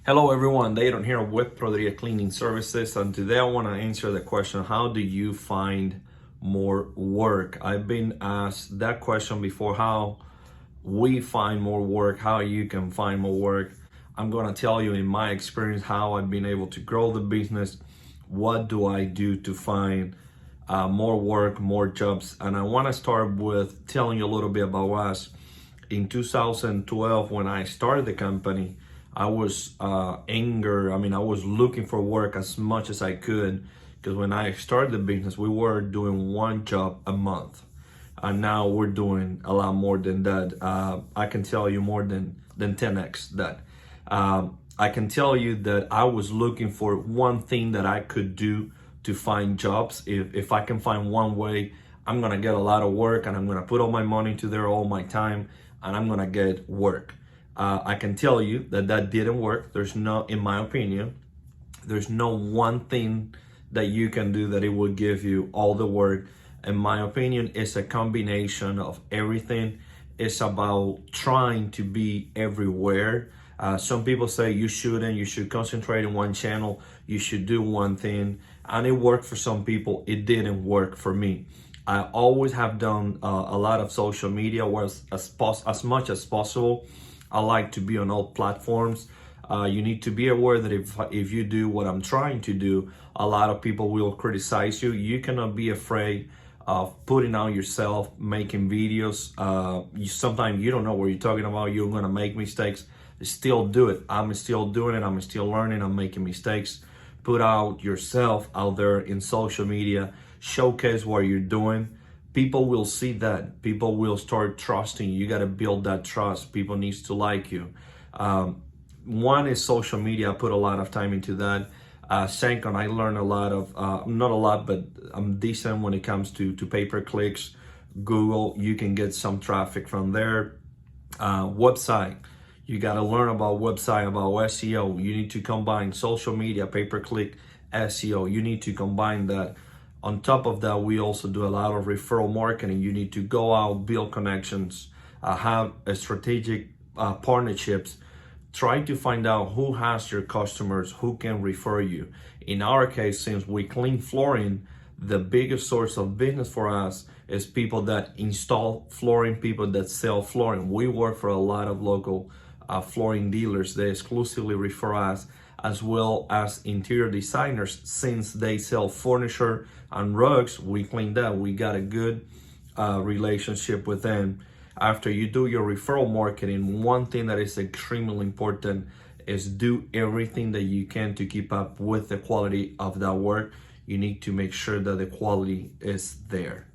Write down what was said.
Hello everyone, Dayton here with Prodria Cleaning Services, and today I want to answer the question, how do you find more work? I've been asked that question before, how we find more work, how you can find more work. I'm going to tell you in my experience how I've been able to grow the business, what do I do to find more work, more jobs. And I want to start with telling you a little bit about us. In 2012, when I started the company, I was I was looking for work as much as I could, because when I started the business, we were doing one job a month. And now we're doing a lot more than that. I can tell you more than 10x that. I can tell you that I was looking for one thing that I could do to find jobs. If I can find one way, I'm gonna get a lot of work, and I'm gonna put all my money into there, all my time, and I'm gonna get work. I can tell you that didn't work. There's no, in my opinion, there's no one thing that you can do that it will give you all the work. In my opinion, it's a combination of everything. It's about trying to be everywhere. Some people say you shouldn't, you should concentrate on one channel, you should do one thing, and it worked for some people. It didn't work for me. I always have done a lot of social media, as much as possible. I like to be on all platforms. You need to be aware that if you do what I'm trying to do, a lot of people will criticize you. You cannot be afraid of putting out yourself, making videos. Sometimes you don't know what you're talking about. You're gonna make mistakes. Still do it. I'm still doing it. I'm still learning. I'm making mistakes. Put out yourself out there in social media. Showcase what you're doing. People will see that. People will start trusting you. You got to build that trust. People needs to like you. One is social media. I put a lot of time into that. Second, I learned a lot of, not a lot, but I'm decent when it comes to pay-per-clicks. Google, you can get some traffic from there. Website, you got to learn about website, about SEO. You need to combine social media, pay-per-click, SEO. You need to combine that. On top of that, we also do a lot of referral marketing. You need to go out, build connections, have a strategic partnerships. Try to find out who has your customers, who can refer you. In our case, since we clean flooring, the biggest source of business for us is people that install flooring, people that sell flooring. We work for a lot of local flooring dealers. They exclusively refer us, as well as interior designers. Since they sell furniture and rugs, we clean that. We got a good relationship with them. After you do your referral marketing, one thing that is extremely important is do everything that you can to keep up with the quality of that work. You need to make sure that the quality is there.